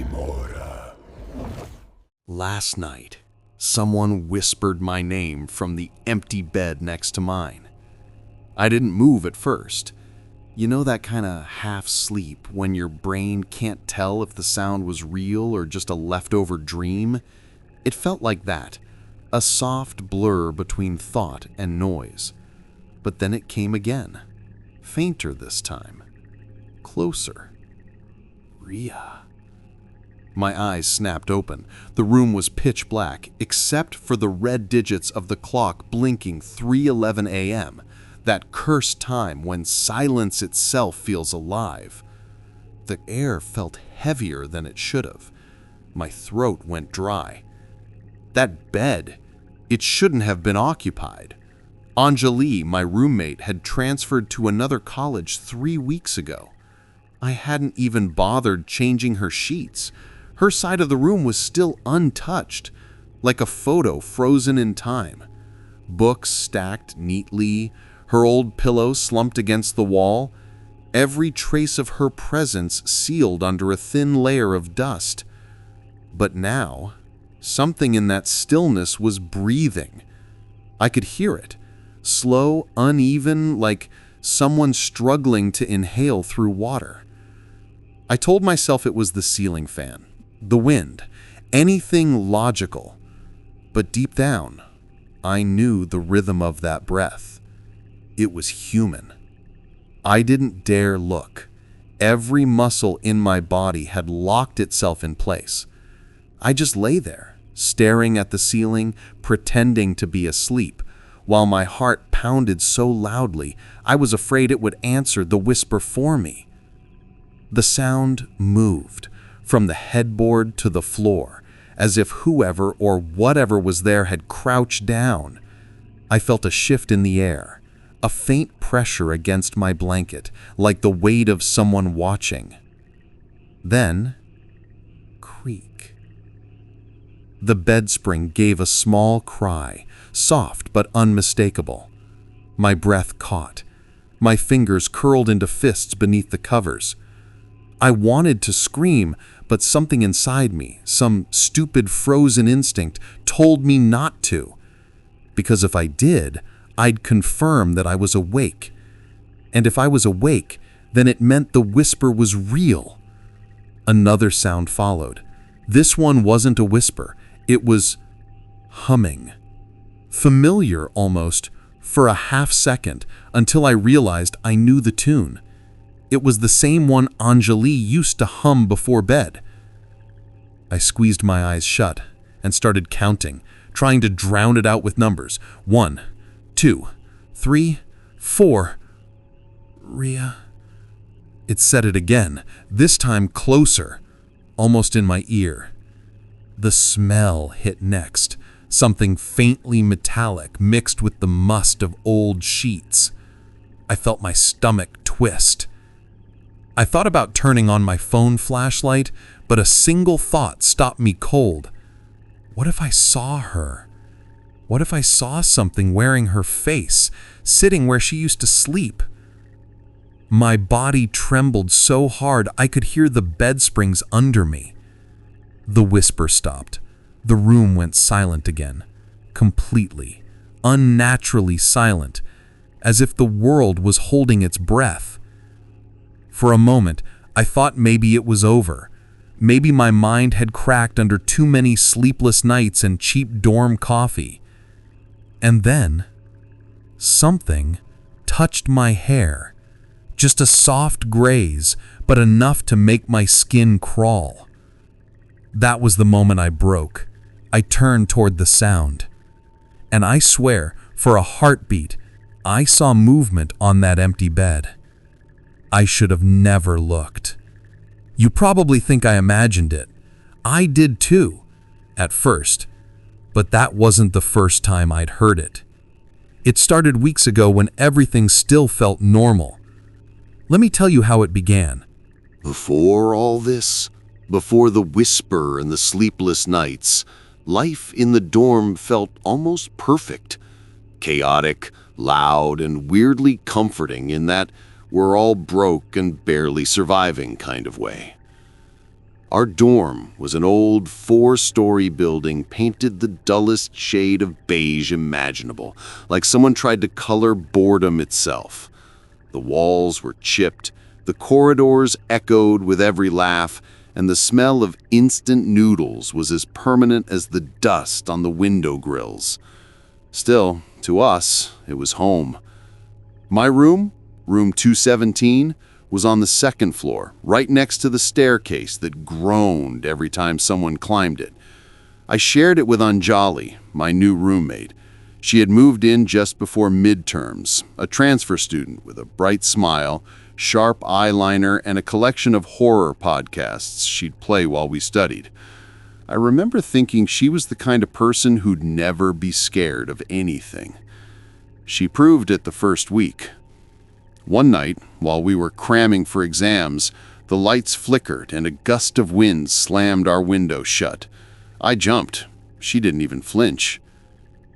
Grimora. Last night, someone whispered my name from the empty bed next to mine. I didn't move at first. You know that kind of half sleep when your brain can't tell if the sound was real or just a leftover dream? It felt like that, a soft blur between thought and noise. But then it came again, fainter this time, closer. Rhea. My eyes snapped open. The room was pitch black, except for the red digits of the clock blinking 3:11 a.m., that cursed time when silence itself feels alive. The air felt heavier than it should have. My throat went dry. That bed, it shouldn't have been occupied. Anjali, my roommate, had transferred to another college 3 weeks ago. I hadn't even bothered changing her sheets. Her side of the room was still untouched, like a photo frozen in time. Books stacked neatly, her old pillow slumped against the wall, every trace of her presence sealed under a thin layer of dust. But now, something in that stillness was breathing. I could hear it, slow, uneven, like someone struggling to inhale through water. I told myself it was the ceiling fan, the wind, anything logical. But deep down, I knew the rhythm of that breath. It was human. I didn't dare look. Every muscle in my body had locked itself in place. I just lay there, staring at the ceiling, pretending to be asleep, while my heart pounded so loudly I was afraid it would answer the whisper for me. The sound moved, from the headboard to the floor, as if whoever or whatever was there had crouched down. I felt a shift in the air, a faint pressure against my blanket, like the weight of someone watching. Then, creak. The bed spring gave a small cry, soft but unmistakable. My breath caught. My fingers curled into fists beneath the covers. I wanted to scream, but something inside me, some stupid frozen instinct, told me not to. Because if I did, I'd confirm that I was awake. And if I was awake, then it meant the whisper was real. Another sound followed. This one wasn't a whisper. It was humming. Familiar almost, for a half second, until I realized I knew the tune. It was the same one Anjali used to hum before bed. I squeezed my eyes shut and started counting, trying to drown it out with numbers. 1, 2, 3, 4. Rhea. It said it again, this time closer, almost in my ear. The smell hit next, something faintly metallic mixed with the must of old sheets. I felt my stomach twist. I thought about turning on my phone flashlight, but a single thought stopped me cold. What if I saw her? What if I saw something wearing her face, sitting where she used to sleep? My body trembled so hard I could hear the bed springs under me. The whisper stopped. The room went silent again, completely, unnaturally silent, as if the world was holding its breath. For a moment, I thought maybe it was over. Maybe my mind had cracked under too many sleepless nights and cheap dorm coffee. And then, something touched my hair. Just a soft graze, but enough to make my skin crawl. That was the moment I broke. I turned toward the sound. And I swear, for a heartbeat, I saw movement on that empty bed. I should have never looked. You probably think I imagined it. I did too, at first. But that wasn't the first time I'd heard it. It started weeks ago when everything still felt normal. Let me tell you how it began. Before all this, before the whisper and the sleepless nights, life in the dorm felt almost perfect. Chaotic, loud, and weirdly comforting in that we're all broke and barely surviving kind of way. Our dorm was an old 4-story building painted the dullest shade of beige imaginable, like someone tried to color boredom itself. The walls were chipped, the corridors echoed with every laugh, and the smell of instant noodles was as permanent as the dust on the window grills. Still, to us, it was home. My room, room 217, was on the second floor, right next to the staircase that groaned every time someone climbed it. I shared it with Anjali, my new roommate. She had moved in just before midterms, a transfer student with a bright smile, sharp eyeliner, and a collection of horror podcasts she'd play while we studied. I remember thinking she was the kind of person who'd never be scared of anything. She proved it the first week. One night, while we were cramming for exams, the lights flickered and a gust of wind slammed our window shut. I jumped. She didn't even flinch.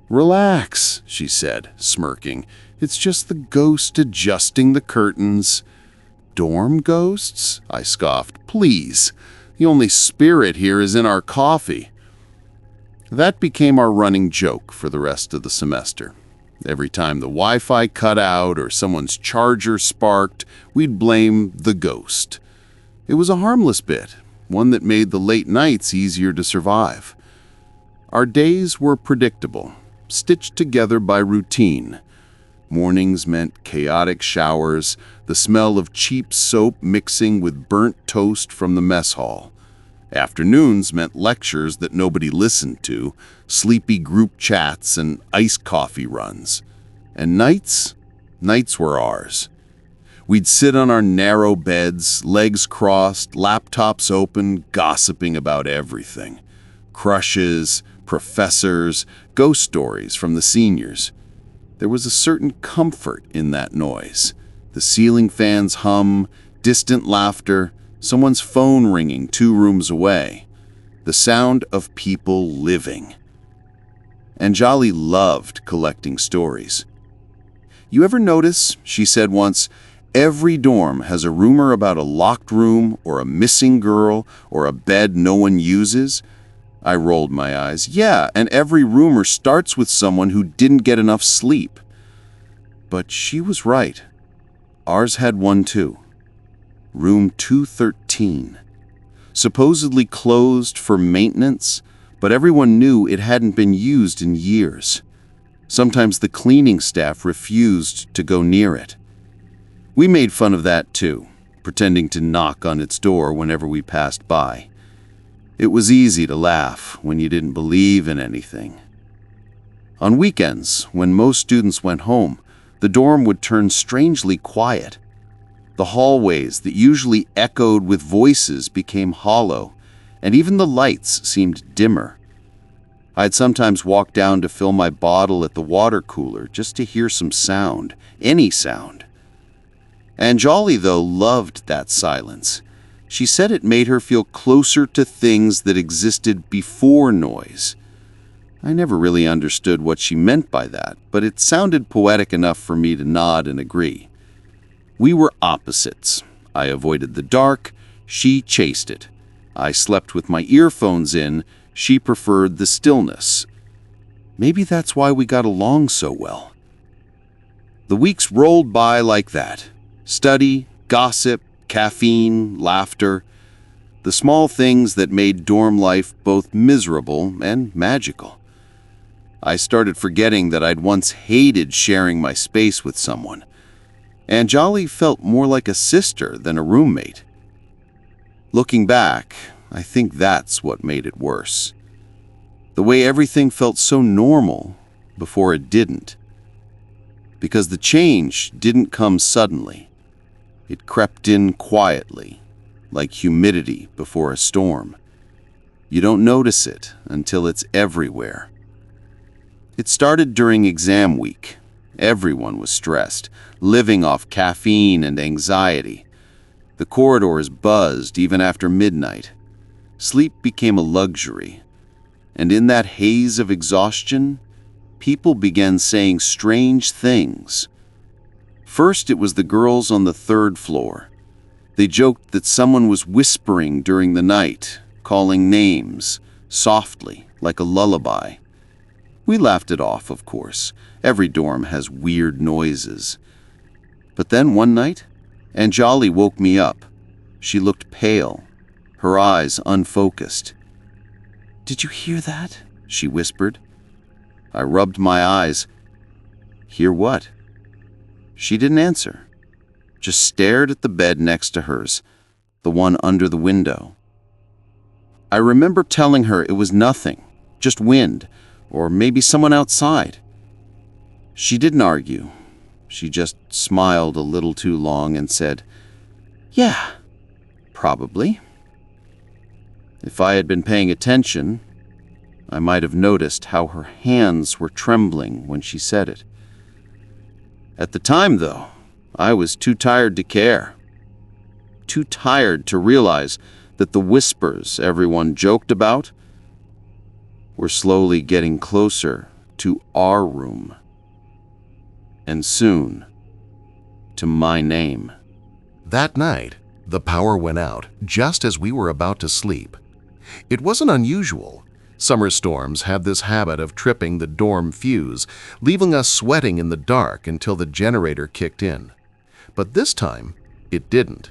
"Relax," she said, smirking. "It's just the ghost adjusting the curtains." "Dorm ghosts?" I scoffed. "Please. The only spirit here is in our coffee." That became our running joke for the rest of the semester. Every time the Wi-Fi cut out or someone's charger sparked, we'd blame the ghost. It was a harmless bit, one that made the late nights easier to survive. Our days were predictable, stitched together by routine. Mornings meant chaotic showers, the smell of cheap soap mixing with burnt toast from the mess hall. Afternoons meant lectures that nobody listened to, sleepy group chats, and iced coffee runs. And nights? Nights were ours. We'd sit on our narrow beds, legs crossed, laptops open, gossiping about everything. Crushes, professors, ghost stories from the seniors. There was a certain comfort in that noise. The ceiling fans hum, distant laughter, someone's phone ringing 2 rooms away. The sound of people living. Anjali loved collecting stories. "You ever notice," she said once, "every dorm has a rumor about a locked room or a missing girl or a bed no one uses?" I rolled my eyes. "Yeah, and every rumor starts with someone who didn't get enough sleep." But she was right. Ours had one too. Room 213. Supposedly closed for maintenance, but everyone knew it hadn't been used in years. Sometimes the cleaning staff refused to go near it. We made fun of that too, pretending to knock on its door whenever we passed by. It was easy to laugh when you didn't believe in anything. On weekends, when most students went home, the dorm would turn strangely quiet. The hallways that usually echoed with voices became hollow, and even the lights seemed dimmer. I'd sometimes walk down to fill my bottle at the water cooler just to hear some sound, any sound. Anjali, though, loved that silence. She said it made her feel closer to things that existed before noise. I never really understood what she meant by that, but it sounded poetic enough for me to nod and agree. We were opposites. I avoided the dark, she chased it. I slept with my earphones in, she preferred the stillness. Maybe that's why we got along so well. The weeks rolled by like that. Study, gossip, caffeine, laughter. The small things that made dorm life both miserable and magical. I started forgetting that I'd once hated sharing my space with someone. Anjali felt more like a sister than a roommate. Looking back, I think that's what made it worse. The way everything felt so normal before it didn't. Because the change didn't come suddenly. It crept in quietly, like humidity before a storm. You don't notice it until it's everywhere. It started during exam week. Everyone was stressed, living off caffeine and anxiety. The corridors buzzed even after midnight. Sleep became a luxury. And in that haze of exhaustion, people began saying strange things. First, it was the girls on the 3rd floor. They joked that someone was whispering during the night, calling names, softly, like a lullaby. We laughed it off, of course. Every dorm has weird noises. But then one night, Anjali woke me up. She looked pale, her eyes unfocused. "Did you hear that?" she whispered. I rubbed my eyes. "Hear what?" She didn't answer, just stared at the bed next to hers, the one under the window. I remember telling her it was nothing, just wind, or maybe someone outside. She didn't argue. She just smiled a little too long and said, "Yeah, probably." If I had been paying attention, I might have noticed how her hands were trembling when she said it. At the time, though, I was too tired to care. Too tired to realize that the whispers everyone joked about were slowly getting closer to our room. And soon, to my name. That night, the power went out just as we were about to sleep. It wasn't unusual. Summer storms had this habit of tripping the dorm fuse, leaving us sweating in the dark until the generator kicked in. But this time, it didn't.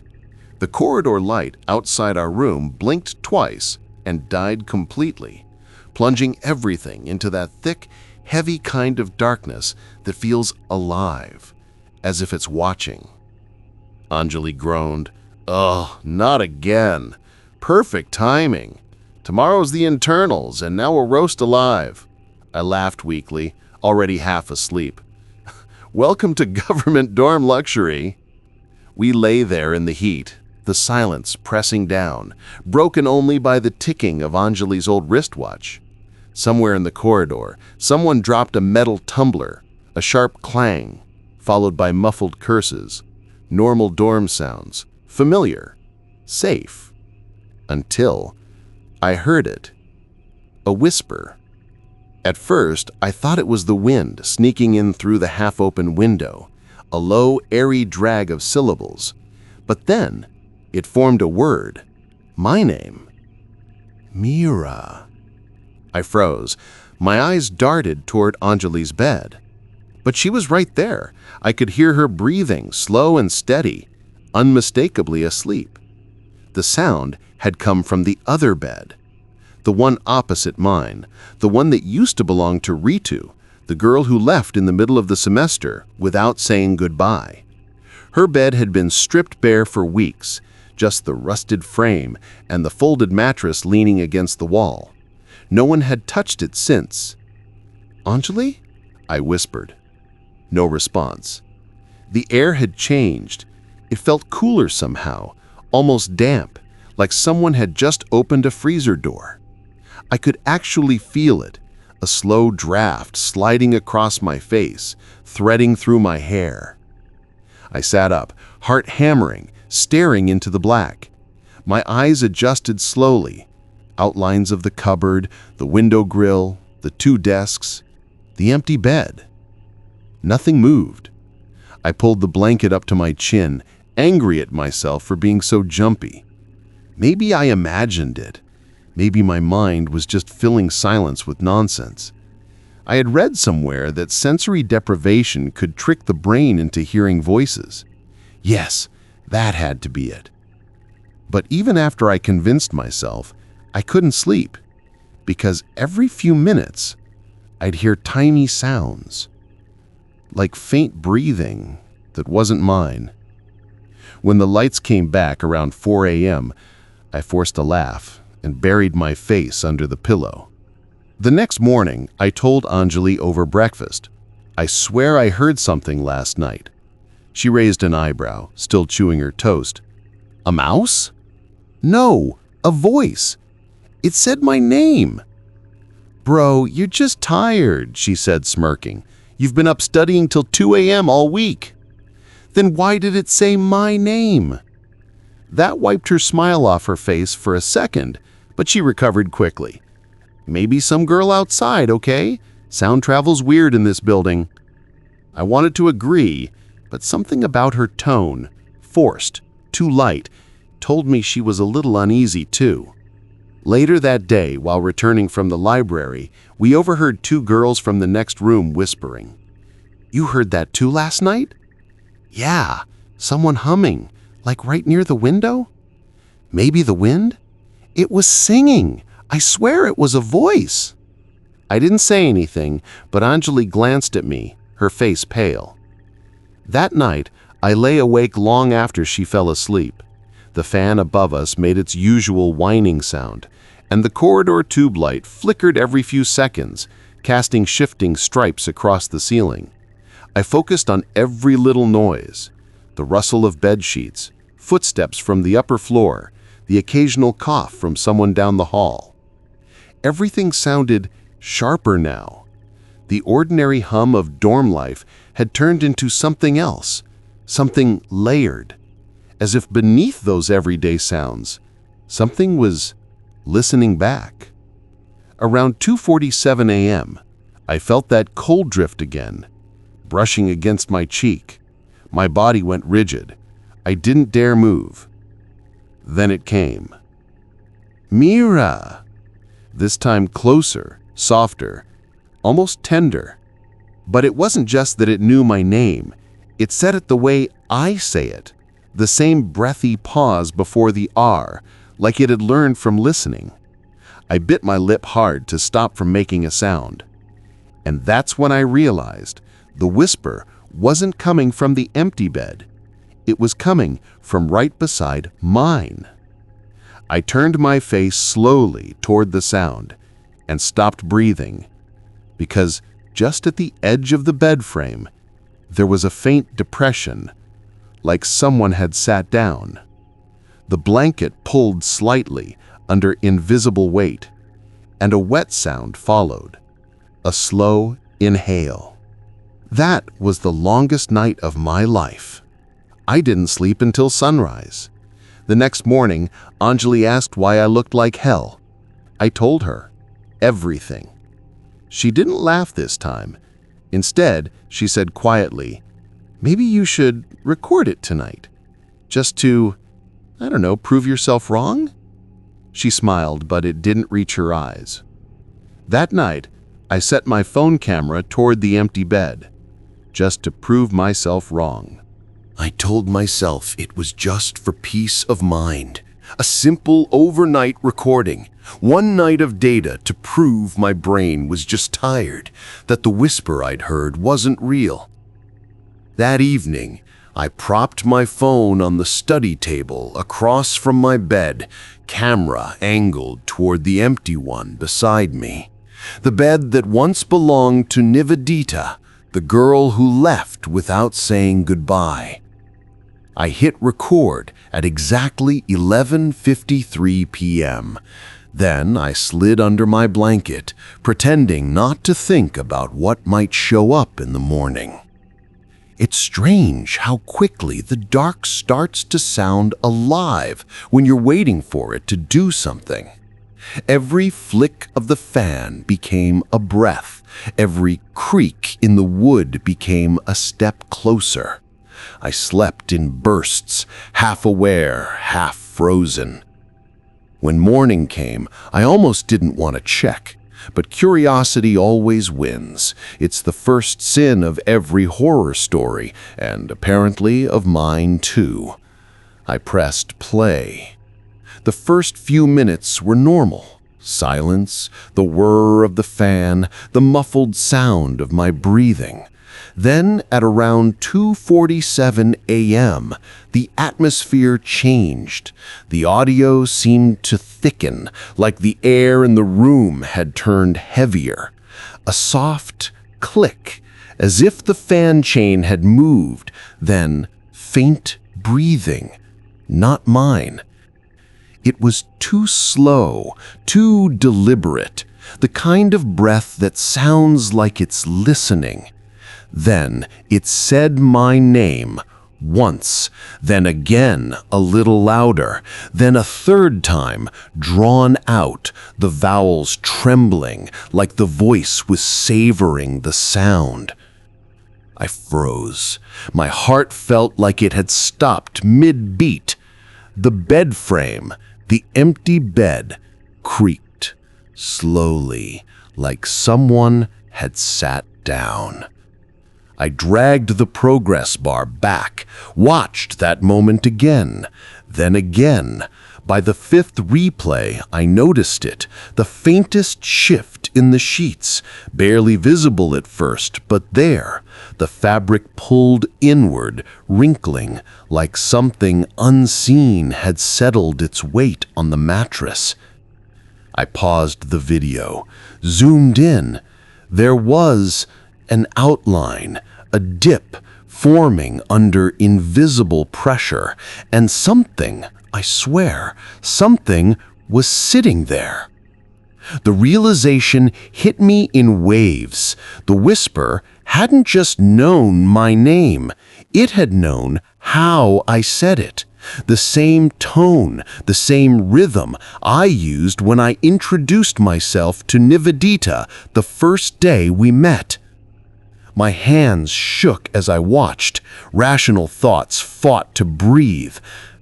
The corridor light outside our room blinked twice and died completely, plunging everything into that thick, heavy kind of darkness that feels alive, as if it's watching. Anjali groaned, "Ugh, not again. Perfect timing. Tomorrow's the internals, and now we'll roast alive." I laughed weakly, already half asleep. Welcome to government dorm luxury. We lay there in the heat, the silence pressing down, broken only by the ticking of Anjali's old wristwatch. Somewhere in the corridor, someone dropped a metal tumbler, a sharp clang, followed by muffled curses. Normal dorm sounds, familiar, safe. Until I heard it. A whisper. At first, I thought it was the wind sneaking in through the half-open window, a low, airy drag of syllables. But then, it formed a word. My name. Mira. I froze. My eyes darted toward Anjali's bed. But she was right there. I could hear her breathing, slow and steady, unmistakably asleep. The sound had come from the other bed, the one opposite mine, the one that used to belong to Ritu, the girl who left in the middle of the semester without saying goodbye. Her bed had been stripped bare for weeks, just the rusted frame and the folded mattress leaning against the wall. No one had touched it since. "Anjali?" I whispered. No response. The air had changed. It felt cooler somehow, almost damp, like someone had just opened a freezer door. I could actually feel it, a slow draft sliding across my face, threading through my hair. I sat up, heart hammering, staring into the black. My eyes adjusted slowly. Outlines of the cupboard, the window grill, the two desks, the empty bed. Nothing moved. I pulled the blanket up to my chin, angry at myself for being so jumpy. Maybe I imagined it. Maybe my mind was just filling silence with nonsense. I had read somewhere that sensory deprivation could trick the brain into hearing voices. Yes, that had to be it. But even after I convinced myself, I couldn't sleep, because every few minutes, I'd hear tiny sounds, like faint breathing that wasn't mine. When the lights came back around 4 a.m., I forced a laugh and buried my face under the pillow. The next morning, I told Anjali over breakfast, "I swear I heard something last night." She raised an eyebrow, still chewing her toast. "A mouse?" "No, a voice. It said my name." "Bro, you're just tired," she said, smirking. "You've been up studying till 2 a.m. all week." "Then why did it say my name?" That wiped her smile off her face for a second, but she recovered quickly. "Maybe some girl outside, okay? Sound travel's weird in this building." I wanted to agree, but something about her tone, forced, too light, told me she was a little uneasy too. Later that day, while returning from the library, we overheard two girls from the next room whispering. "You heard that too last night?" "Yeah, someone humming, like right near the window." "Maybe the wind?" "It was singing. I swear it was a voice." I didn't say anything, but Anjali glanced at me, her face pale. That night, I lay awake long after she fell asleep. The fan above us made its usual whining sound, and the corridor tube light flickered every few seconds, casting shifting stripes across the ceiling. I focused on every little noise: the rustle of bed sheets, footsteps from the upper floor, the occasional cough from someone down the hall. Everything sounded sharper now. The ordinary hum of dorm life had turned into something else, something layered, as if beneath those everyday sounds, something was listening back. Around 2:47 a.m., I felt that cold drift again, brushing against my cheek. My body went rigid. I didn't dare move. Then it came. "Mira!" This time closer, softer, almost tender. But it wasn't just that it knew my name. It said it the way I say it, the same breathy pause before the R, like it had learned from listening. I bit my lip hard to stop from making a sound. And that's when I realized the whisper wasn't coming from the empty bed. It was coming from right beside mine. I turned my face slowly toward the sound and stopped breathing, because just at the edge of the bed frame, there was a faint depression, like someone had sat down. The blanket pulled slightly under invisible weight, and a wet sound followed, a slow inhale. That was the longest night of my life. I didn't sleep until sunrise. The next morning, Anjali asked why I looked like hell. I told her everything. She didn't laugh this time. Instead, she said quietly, "Maybe you should record it tonight, just to, I don't know, prove yourself wrong?" She smiled, but it didn't reach her eyes. That night, I set my phone camera toward the empty bed, just to prove myself wrong. I told myself it was just for peace of mind. A simple overnight recording. One night of data to prove my brain was just tired, that the whisper I'd heard wasn't real. That evening, I propped my phone on the study table across from my bed, camera angled toward the empty one beside me. The bed that once belonged to Nivedita, the girl who left without saying goodbye. I hit record at exactly 11:53 p.m. Then I slid under my blanket, pretending not to think about what might show up in the morning. It's strange how quickly the dark starts to sound alive when you're waiting for it to do something. Every flick of the fan became a breath. Every creak in the wood became a step closer. I slept in bursts, half aware, half frozen. When morning came, I almost didn't want to check, but curiosity always wins. It's the first sin of every horror story, and apparently of mine too. I pressed play. The first few minutes were normal. Silence, the whir of the fan, the muffled sound of my breathing. Then, at around 2:47 a.m., the atmosphere changed. The audio seemed to thicken, like the air in the room had turned heavier. A soft click, as if the fan chain had moved, then faint breathing, not mine. It was too slow, too deliberate, the kind of breath that sounds like it's listening. Then it said my name once, then again a little louder, then a third time, drawn out, the vowels trembling like the voice was savoring the sound. I froze. My heart felt like it had stopped mid-beat. The bed frame, the empty bed, creaked slowly, like someone had sat down. I dragged the progress bar back, watched that moment again, then again. By the fifth replay, I noticed it, the faintest shift in the sheets, barely visible at first, but there, the fabric pulled inward, wrinkling, like something unseen had settled its weight on the mattress. I paused the video, zoomed in. There was an outline, a dip forming under invisible pressure, and something, I swear, something was sitting there. The realization hit me in waves. The whisper hadn't just known my name, it had known how I said it. The same tone, the same rhythm I used when I introduced myself to Nivedita the first day we met. My hands shook as I watched. Rational thoughts fought to breathe.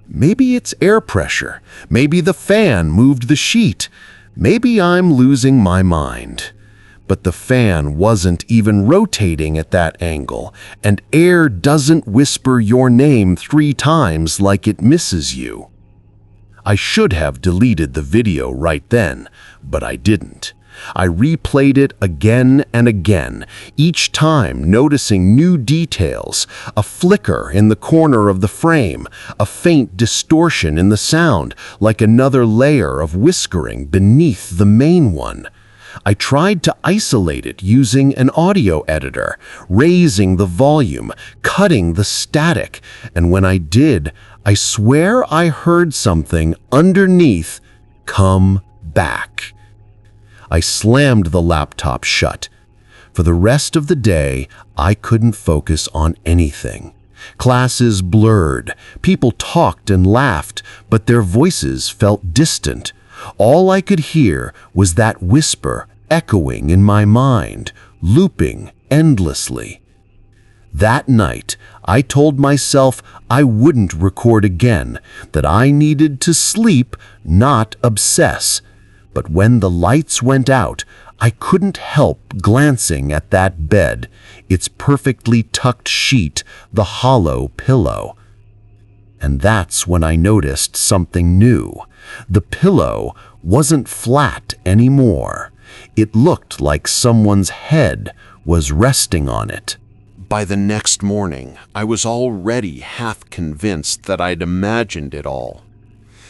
Maybe it's air pressure. Maybe the fan moved the sheet. Maybe I'm losing my mind. But the fan wasn't even rotating at that angle, and air doesn't whisper your name 3 times like it misses you. I should have deleted the video right then, but I didn't. I replayed it again and again, each time noticing new details, a flicker in the corner of the frame, a faint distortion in the sound, like another layer of whiskering beneath the main one. I tried to isolate it using an audio editor, raising the volume, cutting the static, and when I did, I swear I heard something underneath come back. I slammed the laptop shut. For the rest of the day, I couldn't focus on anything. Classes blurred, people talked and laughed, but their voices felt distant. All I could hear was that whisper echoing in my mind, looping endlessly. That night, I told myself I wouldn't record again, that I needed to sleep, not obsess. But when the lights went out, I couldn't help glancing at that bed, its perfectly tucked sheet, the hollow pillow. And that's when I noticed something new. The pillow wasn't flat anymore. It looked like someone's head was resting on it. By the next morning, I was already half convinced that I'd imagined it all.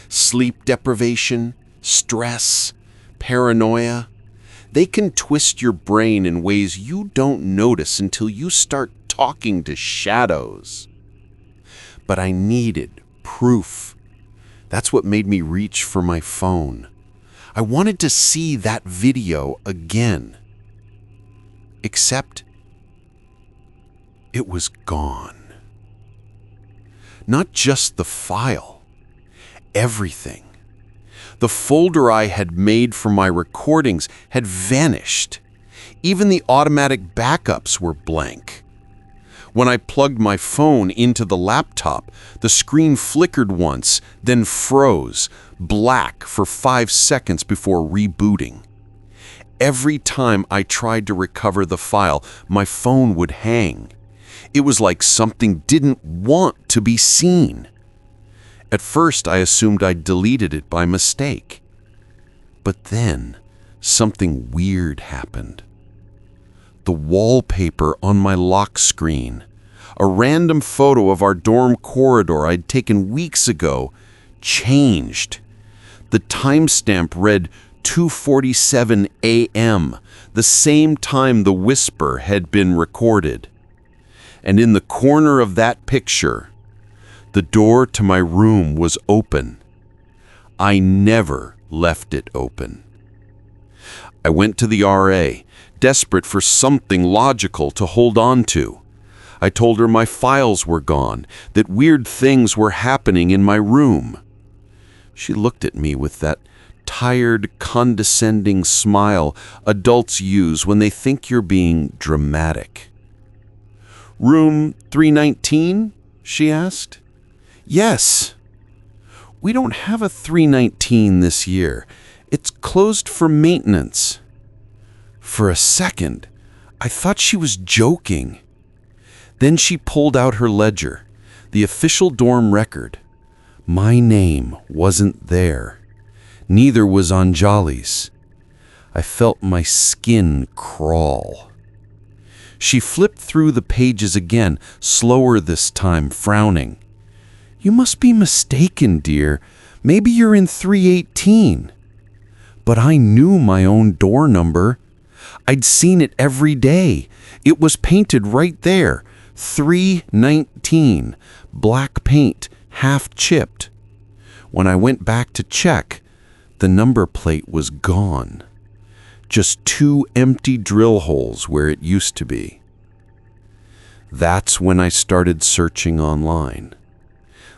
Sleep deprivation, stress, paranoia, they can twist your brain in ways you don't notice until you start talking to shadows. But I needed proof. That's what made me reach for my phone. I wanted to see that video again. Except it was gone. Not just the file, everything. The folder I had made for my recordings had vanished. Even the automatic backups were blank. When I plugged my phone into the laptop, the screen flickered once, then froze, black for 5 seconds before rebooting. Every time I tried to recover the file, my phone would hang. It was like something didn't want to be seen. At first, I assumed I'd deleted it by mistake. But then, something weird happened. The wallpaper on my lock screen, a random photo of our dorm corridor I'd taken weeks ago, changed. The timestamp read 2:47 a.m., the same time the whisper had been recorded. And in the corner of that picture, the door to my room was open. I never left it open. I went to the RA, desperate for something logical to hold on to. I told her my files were gone, that weird things were happening in my room. She looked at me with that tired, condescending smile adults use when they think you're being dramatic. "Room 319?" she asked. "Yes." We don't have a 319 this year. It's closed for maintenance." For a second, I thought she was joking. Then she pulled out her ledger, the official dorm record. My name wasn't there. Neither was Anjali's. I felt my skin crawl. She flipped through the pages again, slower this time, frowning. "You must be mistaken, dear. Maybe you're in 318. But I knew my own door number. I'd seen it every day. It was painted right there. 319. Black paint, half chipped. When I went back to check, the number plate was gone. Just 2 empty drill holes where it used to be. That's when I started searching online.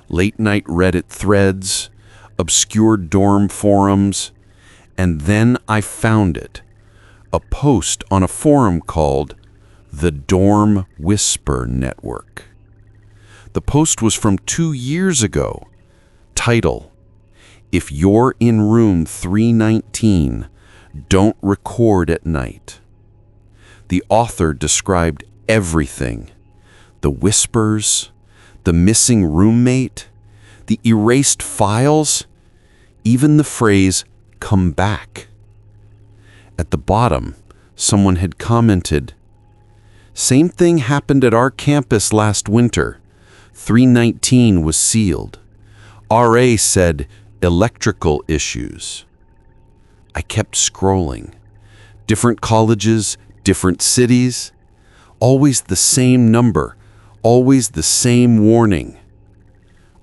Late-night Reddit threads, obscure dorm forums, and then I found it. A post on a forum called the Dorm Whisper Network. The post was from 2 years ago. Title: "If you're in room 319, don't record at night." The author described everything: the whispers, the missing roommate, the erased files, even the phrase, "come back." At the bottom, someone had commented, "Same thing happened at our campus last winter. 319 was sealed. RA said electrical issues." I kept scrolling. Different colleges, different cities. Always the same number, always the same warning.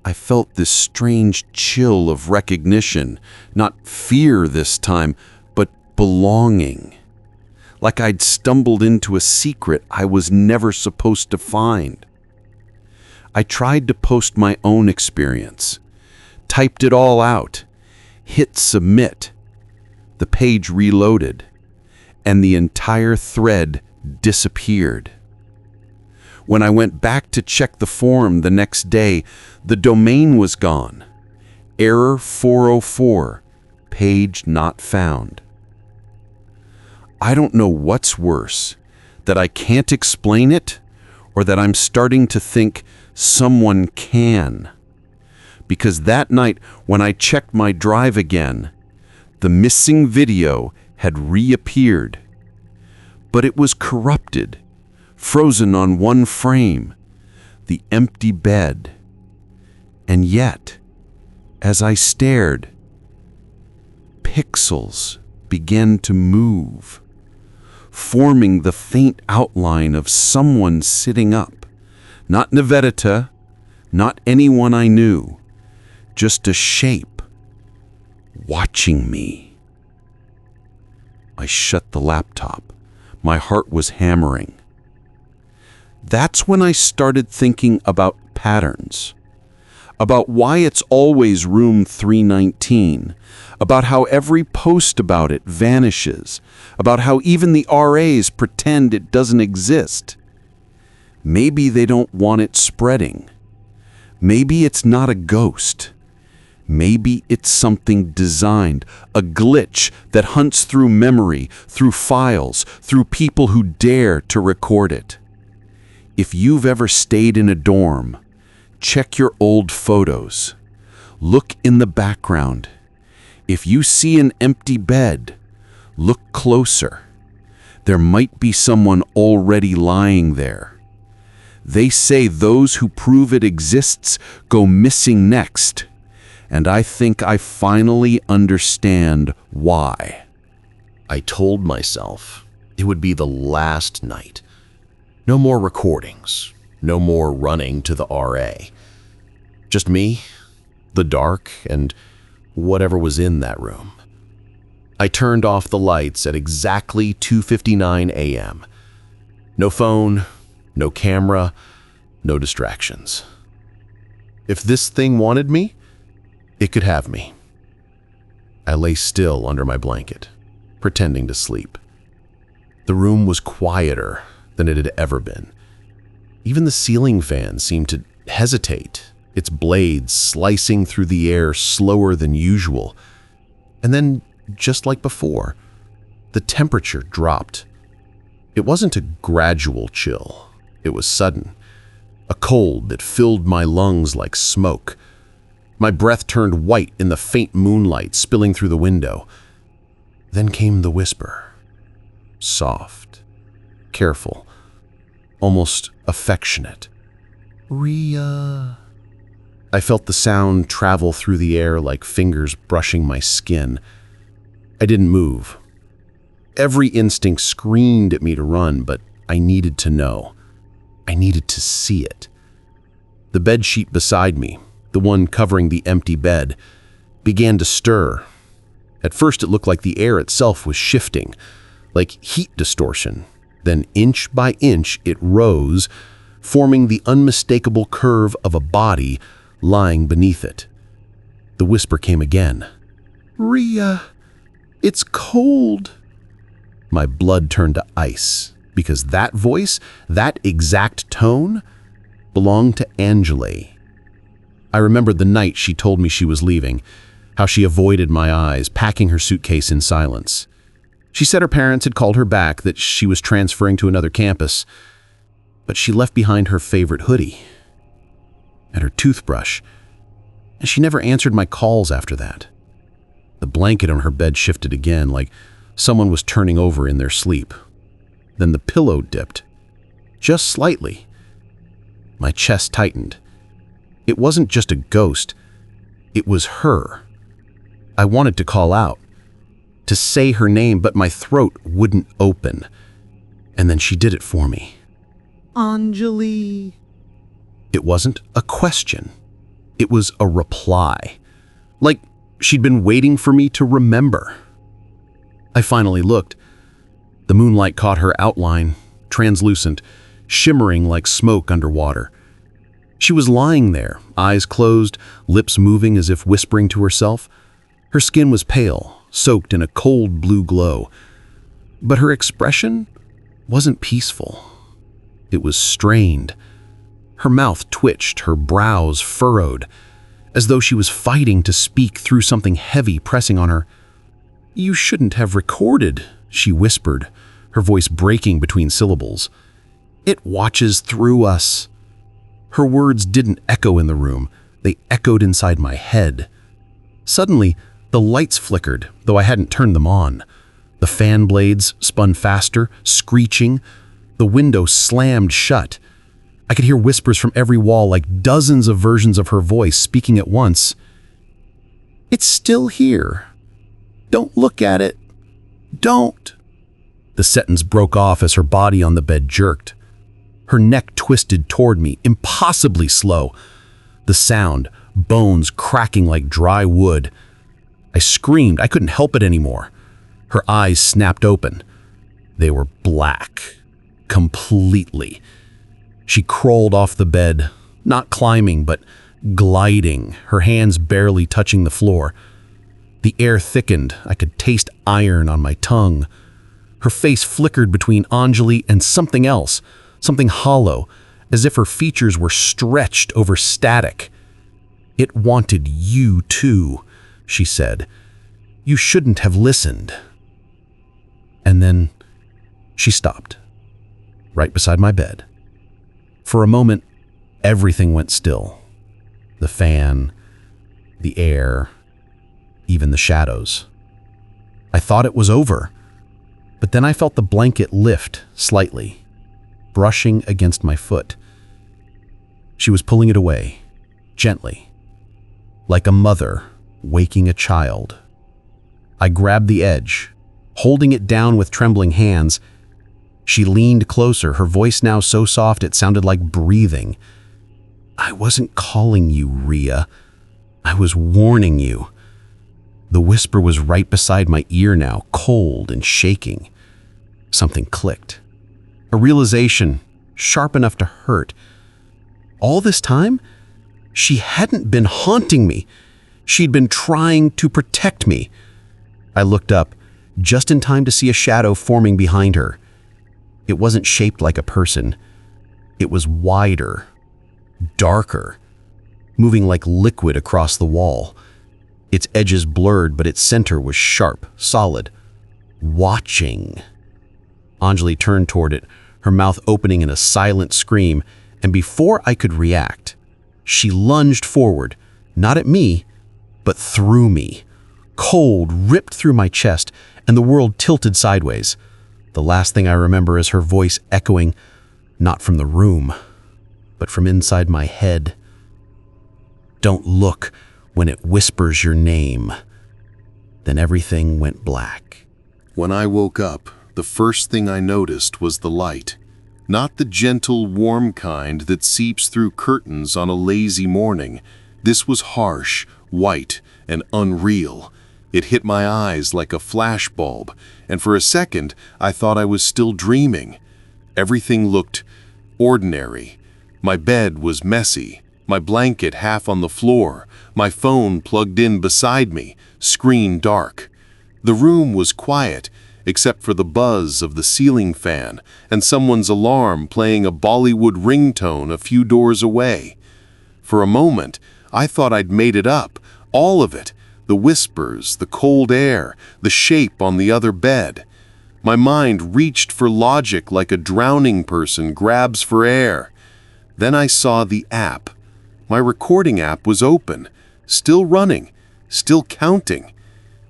I felt this strange chill of recognition, not fear this time, but belonging. Like I'd stumbled into a secret I was never supposed to find. I tried to post my own experience, typed it all out, hit submit. The page reloaded, and the entire thread disappeared. When I went back to check the forum the next day, the domain was gone. Error 404, page not found. I don't know what's worse, that I can't explain it, or that I'm starting to think someone can. Because that night, when I checked my drive again, the missing video had reappeared. But it was corrupted, frozen on one frame, the empty bed. And yet, as I stared, pixels began to move, forming the faint outline of someone sitting up. Not Nivedita, not anyone I knew, just a shape, watching me. I shut the laptop. My heart was hammering. That's when I started thinking about patterns, about why it's always room 319, about how every post about it vanishes, about how even the RAs pretend it doesn't exist. Maybe they don't want it spreading. Maybe it's not a ghost. Maybe it's something designed, a glitch that hunts through memory, through files, through people who dare to record it. If you've ever stayed in a dorm, check your old photos. Look in the background. If you see an empty bed, look closer. There might be someone already lying there. They say those who prove it exists go missing next. And I think I finally understand why. I told myself it would be the last night. No more recordings, no more running to the RA. Just me, the dark, and whatever was in that room. I turned off the lights at exactly 2:59 a.m. No phone, no camera, no distractions. If this thing wanted me, it could have me. I lay still under my blanket, pretending to sleep. The room was quieter than it had ever been. Even the ceiling fan seemed to hesitate, its blades slicing through the air slower than usual. And then, just like before, the temperature dropped. It wasn't a gradual chill. It was sudden. A cold that filled my lungs like smoke. My breath turned white in the faint moonlight spilling through the window. Then came the whisper. Soft, careful, almost affectionate. Rhea. I felt the sound travel through the air like fingers brushing my skin. I didn't move. Every instinct screamed at me to run, but I needed to know. I needed to see it. The bedsheet beside me, the one covering the empty bed, began to stir. At first it looked like the air itself was shifting, like heat distortion. Then inch by inch it rose, forming the unmistakable curve of a body lying beneath it. The whisper came again. Rhea, it's cold. My blood turned to ice, because that voice, that exact tone, belonged to Angela. I remembered the night she told me she was leaving, how she avoided my eyes, packing her suitcase in silence. She said her parents had called her back, that she was transferring to another campus, but she left behind her favorite hoodie and her toothbrush, and she never answered my calls after that. The blanket on her bed shifted again, like someone was turning over in their sleep. Then the pillow dipped, just slightly. My chest tightened. It wasn't just a ghost. It was her. I wanted to call out, to say her name, but my throat wouldn't open. And then she did it for me. Anjali. It wasn't a question. It was a reply. Like she'd been waiting for me to remember. I finally looked. The moonlight caught her outline, translucent, shimmering like smoke underwater. She was lying there, eyes closed, lips moving as if whispering to herself. Her skin was pale, soaked in a cold blue glow. But her expression wasn't peaceful. It was strained. Her mouth twitched, her brows furrowed, as though she was fighting to speak through something heavy pressing on her. "You shouldn't have recorded," she whispered, her voice breaking between syllables. "It watches through us." Her words didn't echo in the room. They echoed inside my head. Suddenly, the lights flickered, though I hadn't turned them on. The fan blades spun faster, screeching. The window slammed shut. I could hear whispers from every wall, like dozens of versions of her voice speaking at once. "It's still here. Don't look at it. Don't." The sentence broke off as her body on the bed jerked. Her neck twisted toward me, impossibly slow. The sound, bones cracking like dry wood. I screamed. I couldn't help it anymore. Her eyes snapped open. They were black. Completely. She crawled off the bed, not climbing, but gliding, her hands barely touching the floor. The air thickened. I could taste iron on my tongue. Her face flickered between Anjali and something else, something hollow, as if her features were stretched over static. "It wanted you too," she said. "You shouldn't have listened." And then she stopped, right beside my bed. For a moment, everything went still. The fan, the air, even the shadows. I thought it was over, but then I felt the blanket lift slightly, brushing against my foot. She was pulling it away, gently, like a mother waking a child. I grabbed the edge, holding it down with trembling hands. She leaned closer, her voice now so soft it sounded like breathing. "I wasn't calling you, Rhea. I was warning you." The whisper was right beside my ear now, cold and shaking. Something clicked. A realization, sharp enough to hurt. All this time, she hadn't been haunting me. She'd been trying to protect me. I looked up, just in time to see a shadow forming behind her. It wasn't shaped like a person. It was wider, darker, moving like liquid across the wall. Its edges blurred, but its center was sharp, solid. Watching. Anjali turned toward it, her mouth opening in a silent scream, and before I could react, she lunged forward, not at me, but through me. Cold ripped through my chest, and the world tilted sideways. The last thing I remember is her voice echoing, not from the room, but from inside my head. Don't look when it whispers your name. Then everything went black. When I woke up, the first thing I noticed was the light. Not the gentle, warm kind that seeps through curtains on a lazy morning. This was harsh, white, and unreal. It hit my eyes like a flashbulb, and for a second I thought I was still dreaming. Everything looked ordinary. My bed was messy, my blanket half on the floor, my phone plugged in beside me, screen dark. The room was quiet, except for the buzz of the ceiling fan and someone's alarm playing a Bollywood ringtone a few doors away. For a moment, I thought I'd made it up, all of it, the whispers, the cold air, the shape on the other bed. My mind reached for logic like a drowning person grabs for air. Then I saw the app. My recording app was open, still running, still counting,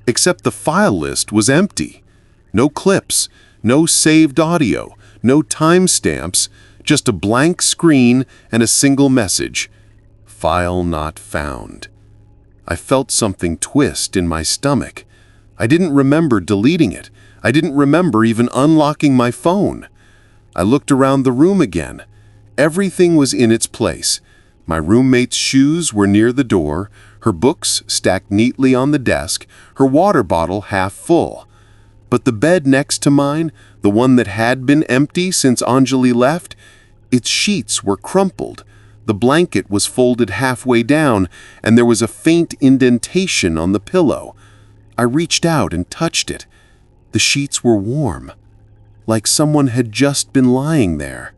except the file list was empty. No clips, no saved audio, no timestamps, just a blank screen and a single message. File not found. I felt something twist in my stomach. I didn't remember deleting it. I didn't remember even unlocking my phone. I looked around the room again. Everything was in its place. My roommate's shoes were near the door, her books stacked neatly on the desk, her water bottle half full. But the bed next to mine, the one that had been empty since Anjali left, its sheets were crumpled. The blanket was folded halfway down, and there was a faint indentation on the pillow. I reached out and touched it. The sheets were warm, like someone had just been lying there.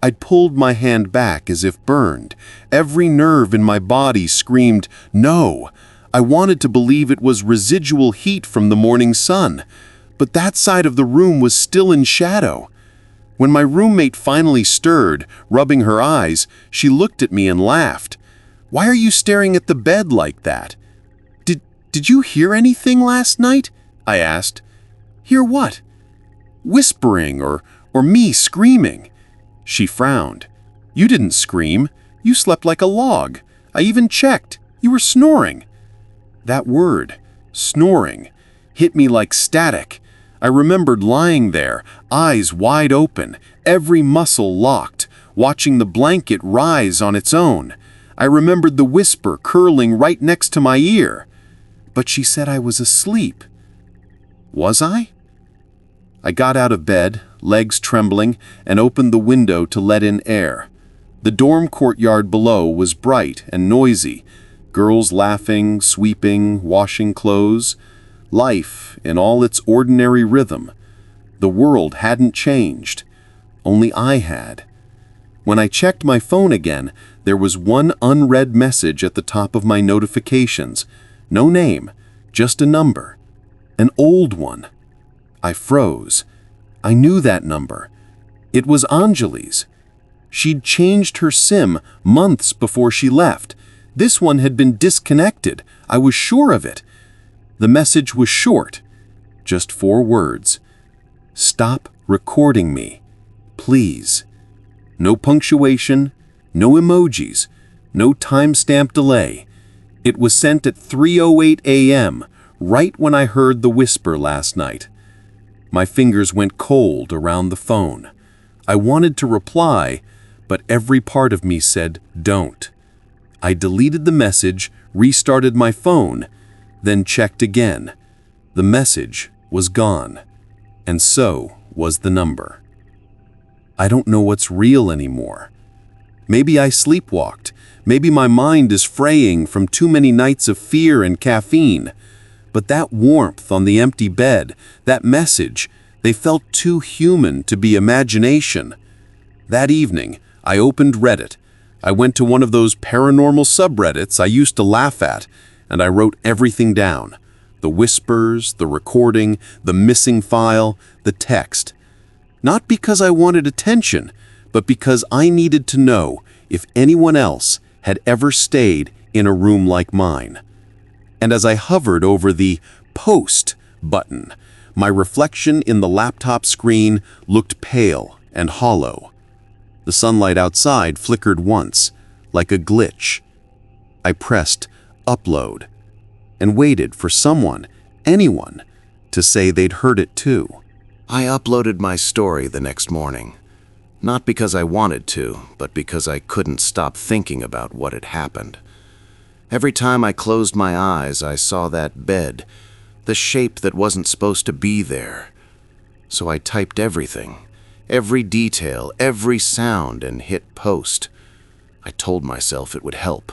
I'd pulled my hand back as if burned. Every nerve in my body screamed, no. I wanted to believe it was residual heat from the morning sun, but that side of the room was still in shadow. When my roommate finally stirred, rubbing her eyes, she looked at me and laughed. "Why are you staring at the bed like that?" Did you hear anything last night?" I asked. "Hear what?" "Whispering or me screaming." She frowned. "You didn't scream. You slept like a log. I even checked. You were snoring." That word, snoring, hit me like static. I remembered lying there, eyes wide open, every muscle locked, watching the blanket rise on its own. I remembered the whisper curling right next to my ear. But she said I was asleep. Was I? I got out of bed, legs trembling, and opened the window to let in air. The dorm courtyard below was bright and noisy, girls laughing, sweeping, washing clothes. Life in all its ordinary rhythm. The world hadn't changed. Only I had. When I checked my phone again, there was one unread message at the top of my notifications. No name, just a number. An old one. I froze. I knew that number. It was Anjali's. She'd changed her SIM months before she left. This one had been disconnected. I was sure of it. The message was short, just 4 words. "Stop recording me, please." No punctuation, no emojis, no timestamp delay. It was sent at 3:08 a.m., right when I heard the whisper last night. My fingers went cold around the phone. I wanted to reply, but every part of me said, don't. I deleted the message, restarted my phone, then checked again. The message was gone, and so was the number. I don't know what's real anymore. Maybe I sleepwalked. Maybe my mind is fraying from too many nights of fear and caffeine. But that warmth on the empty bed, that message, they felt too human to be imagination. That evening, I opened Reddit. I went to one of those paranormal subreddits I used to laugh at, and I wrote everything down. The whispers, the recording, the missing file, the text. Not because I wanted attention, but because I needed to know if anyone else had ever stayed in a room like mine. And as I hovered over the Post button, my reflection in the laptop screen looked pale and hollow. The sunlight outside flickered once, like a glitch. I pressed Upload and waited for someone, anyone, to say they'd heard it too. I uploaded my story the next morning. Not because I wanted to, but because I couldn't stop thinking about what had happened. Every time I closed my eyes, I saw that bed, the shape that wasn't supposed to be there. So I typed everything, every detail, every sound, and hit post. I told myself it would help,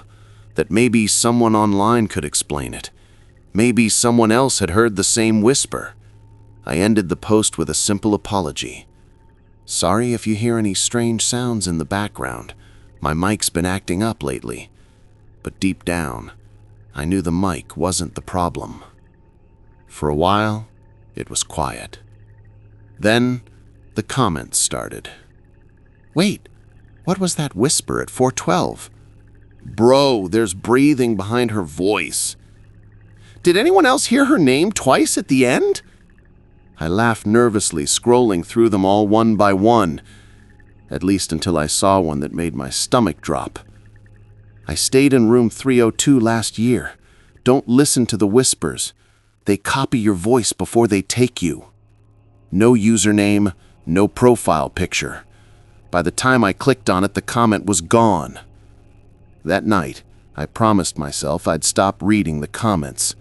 that maybe someone online could explain it. Maybe someone else had heard the same whisper. I ended the post with a simple apology. Sorry if you hear any strange sounds in the background. My mic's been acting up lately. But deep down, I knew the mic wasn't the problem. For a while, it was quiet. Then, the comments started. Wait, what was that whisper at 412? Bro, there's breathing behind her voice. Did anyone else hear her name twice at the end? I laughed nervously, scrolling through them all one by one, at least until I saw one that made my stomach drop. I stayed in room 302 last year. Don't listen to the whispers. They copy your voice before they take you. No username, no profile picture. By the time I clicked on it, the comment was gone. That night, I promised myself I'd stop reading the comments.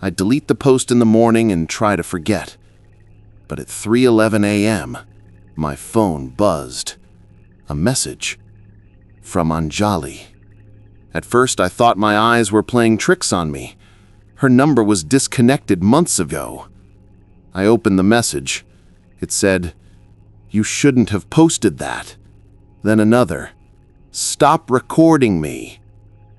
I'd delete the post in the morning and try to forget. But at 3:11 a.m., my phone buzzed. A message from Anjali. At first, I thought my eyes were playing tricks on me. Her number was disconnected months ago. I opened the message. It said, "You shouldn't have posted that." Then another, "Stop recording me."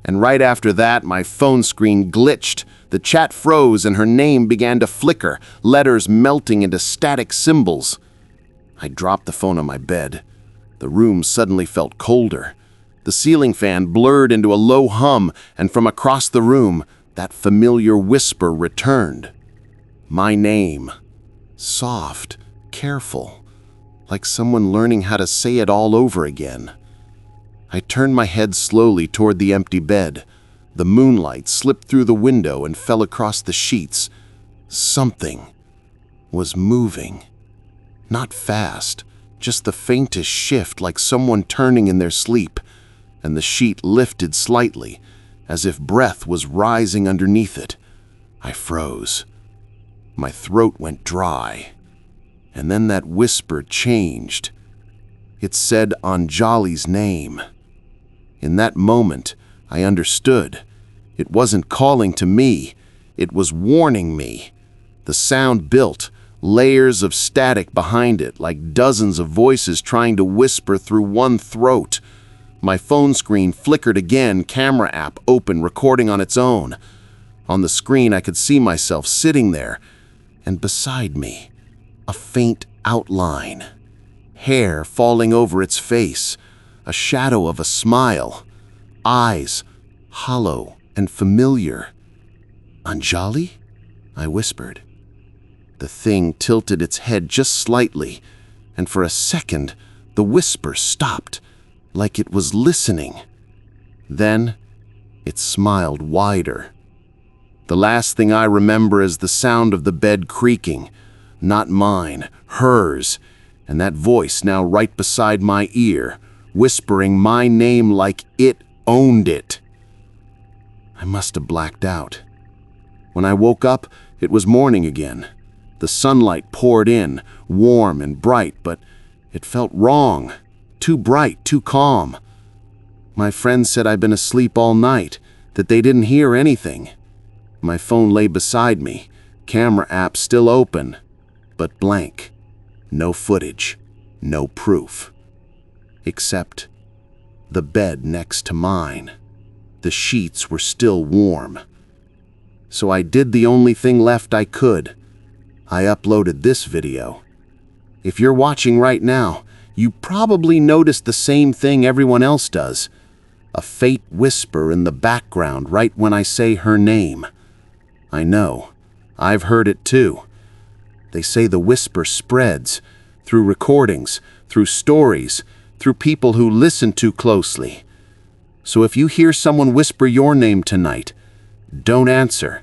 And right after that, my phone screen glitched. The chat froze and her name began to flicker, letters melting into static symbols. I dropped the phone on my bed. The room suddenly felt colder. The ceiling fan blurred into a low hum, and from across the room, that familiar whisper returned. My name. Soft, careful, like someone learning how to say it all over again. I turned my head slowly toward the empty bed. The moonlight slipped through the window and fell across the sheets. Something was moving. Not fast, just the faintest shift, like someone turning in their sleep, and the sheet lifted slightly, as if breath was rising underneath it. I froze. My throat went dry. And then that whisper changed. It said Anjali's name. In that moment, I understood. It wasn't calling to me. It was warning me. The sound built, layers of static behind it, like dozens of voices trying to whisper through one throat. My phone screen flickered again, camera app open, recording on its own. On the screen, I could see myself sitting there, and beside me, a faint outline. Hair falling over its face, a shadow of a smile. Eyes, hollow and familiar. "Anjali?" I whispered. The thing tilted its head just slightly, and for a second, the whisper stopped, like it was listening. Then, it smiled wider. The last thing I remember is the sound of the bed creaking. Not mine, hers, and that voice now right beside my ear, whispering my name like it owned it. I must have blacked out. When I woke up, it was morning again. The sunlight poured in, warm and bright, but it felt wrong. Too bright, too calm. My friends said I'd been asleep all night, that they didn't hear anything. My phone lay beside me, camera app still open, but blank. No footage, no proof. Except the bed next to mine. The sheets were still warm. So I did the only thing left I could. I uploaded this video. If you're watching right now, you probably noticed the same thing everyone else does. A faint whisper in the background right when I say her name. I know. I've heard it too. They say the whisper spreads through recordings, through stories, through people who listen too closely. So if you hear someone whisper your name tonight, don't answer.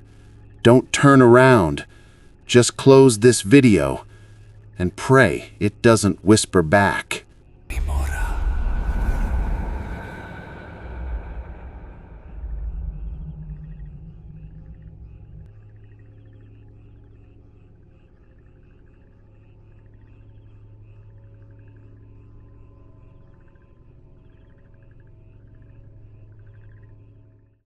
Don't turn around. Just close this video and pray it doesn't whisper back. Grimora.